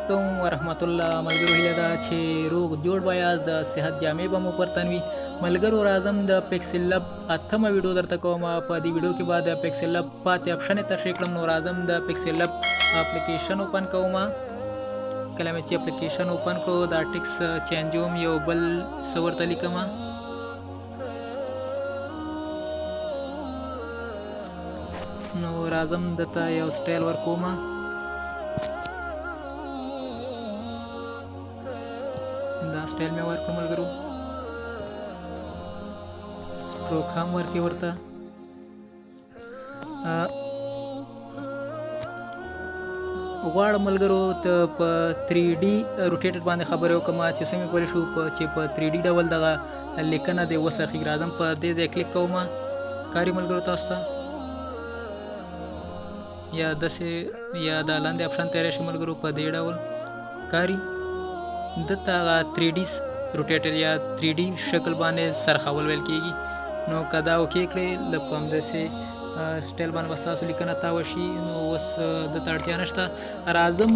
علیکم ورحمت الله. ملګرو هیله ده چې روغ جوړ به یاست، د صحت جامې به مو پر تن وي. ملګرو راځم د پیکسلاب اتمه ویډیو درته کوم. په دې ویډیو کې به د پیکسلاب پاتې اپشن تشریح کړم. نو راځم د پیکسلاب اپلیکیشن اوپن کوم. کله مې چې اپلیکیشن اوپن کړو دا ټیکس چینجوم یو بل څه ورته لیکم. نو راځم دته یو سټایل ورکوم. دا سټایل مې ورکړ ملګرو. سټروک هم ورکې ورته. غواړم ملګرو ته په 3D روټیټر باندې خبرې وکړم چې څنګه کولی شو چې په 3D ډول دغه لیکنه دې وسخي. راځم په دې ځای کلیک کوم. کاري ملګرو تاسو ته یا داسې یا دا لاندې اپشن ته راشي ملګرو. په دې ډول کاري دته هغه 3D روټیټر یا 3D شکل باندې سرخول ویل کېږي. نو که دا اوکې کړئ لکه همداسې سټایل باندې به ستاسو لیکنه تاوه شي. نو اوس دته اړتیا نشته. راځم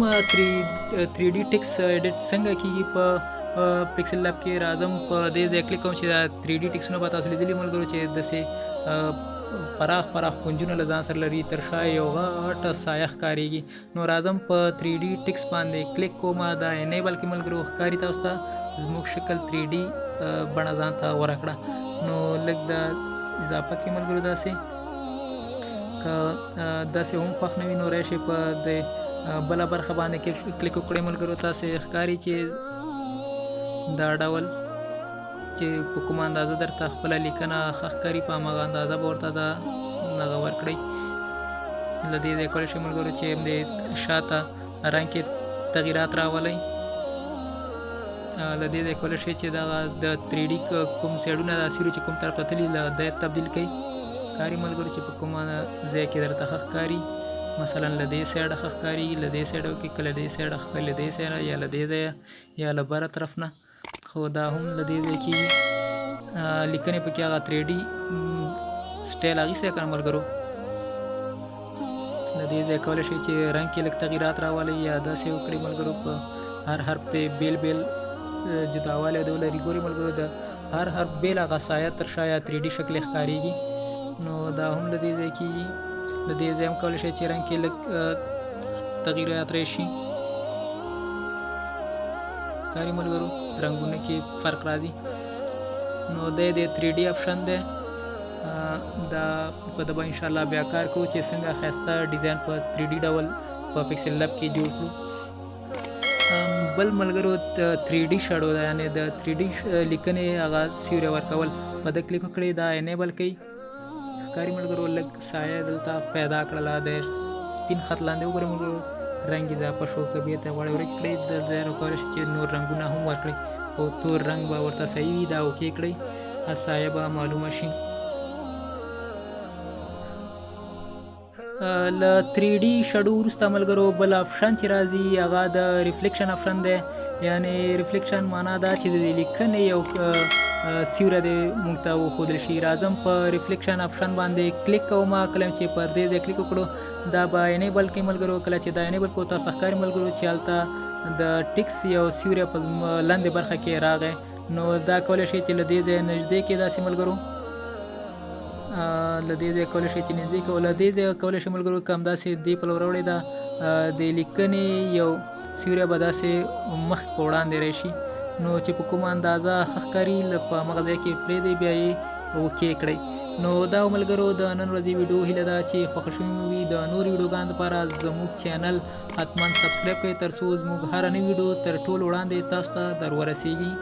3D ټیکس ایډیټ څنګه کېږي په پیکسلاب کې. راځم په دې ځای کلیک کوم چې دا 3D ټیکسونه به تاسو لیدلي ملګرو چې داسې پراخ کونجونه له ځان سره لري. تر شا یو غټه سایه ښکارېږي. نو راځم په 3D ټیکس باندې کلیک کوم. دا انیبل کې ملګرو ښکاري تاسو ته زموږ شکل 3D بڼه ځان ته غوره کړه. نو لږ دا اضافه کې ملګرو داسې که داسې هم خوښ نه وي نو راشئ په د بله برخه باندې کلیک وکړئ ملګرو. تاسې ښکاري چې دا ډول چې په کومه اندازه درته خپله لیکنه ښه ښکاري په هماغه اندازه به ورته دا دغه ورکړئ. له دې ځای کولی شئ ملګرو چې د شاته رنګ کې تغیرات راولئ. له دې ځای کولی شئ چې دغه د 3D کوم سایډونه دا سیرو چې کوم طرف ته تللي له دی تبدیل کړئ. کاري ملګرو چې په کومه ځای کې درته ښه ښکاري. مثلا له دې سایډه ښه ښکاري، له دې سایډه کې که له دې سایډه ښکاري، له دې سایډه یا له دې ځایه یا له بره طرف نه. خو دا هم له دې ځای کېږي. لیکنې پکې هغه 3D سټایل اخیستی که نه ملګرو. له دې ځای کولی شئ چې رنګ کې لږ تغیرات راولئ یا داسې وکړئ ملګرو. په هر حرف ته بیل جداوالی ولري. ګورئ ملګرو د هر حرف بیل هغه سایه تر شا یا 3D شکل یې ښکارېږي. نو دا هم له دې ځای کېږي. له دې ځای هم کولی شئ چې رنګ کې لږ تغیرات راشي. کاري ملګرو رنګونه کې فرق راځي. نو دی د 3D اپشن دی. دا په ده به انشاءالله بیا کار کوو چې څنګه ښایسته ډیزاین په 3D ډول په پیکسلاب کې جوړ کړو. بل ملګرو 3D شډو ده، یعنې د 3D لیکنې هغه سیوری ورکول. په ده کلیک وکړئ دا انیبل کوي. ښکاري ملګرو لږ سایه دلته پیدا کړله. د سپین خط لاندې وګورئ ملګرو رنګ اضافه شو. که بېرته غواړئ ورک کړئ دلته کولی شئ چې نور رنګونه هم ورکړئ. خو تور رنګ به ورته صحیح وي. دا اوکې کړئ سایه به معلومه شي. له 3D شډو وروسته ملګرو بل اپشن چې راځي هغه د ریفلیکشن اپشن دی. یعنې ریفلیکشن معنا دا چې د لیکنې یو سیوری دی موږ ته وښودل شي. راځم په ریفلیکشن اپشن باندې کلیک کوم. کله چې پر دې ځای کلیک وکړو دا به انیبل کړي ملګرو. کله چې دا انیبل کړو تاسو ښکاري ملګرو چې هلته د ټیکس یو سیوری په لاندې برخه کې راغی. نو دا کولی شئ چې له دې ځای نږدې کې داسې ملګرو له دې ځای کولی شئ چې نږدې کړو. له دې ځای کولی شئ ملګرو که همداسې دې پلو راوړئ دا د لیکنې یو سیوری به داسې مخ په وړاندې راشي. نو چې په کومه اندازه ښه ښکاري په همغه ځای کې پرېږدئ بیا یې اوکې کړئ. نو دا ملګرو د نن ورځې ویډیو هیله ده چې خوښه شوې مو وي. د نورو ویډیوګانو لپاره زموږ چینل حتما سبسکرایب کړئ تر څو زموږ هره نوې ویډیو تر ټولو وړاندې تاسو ته در ورسیږي.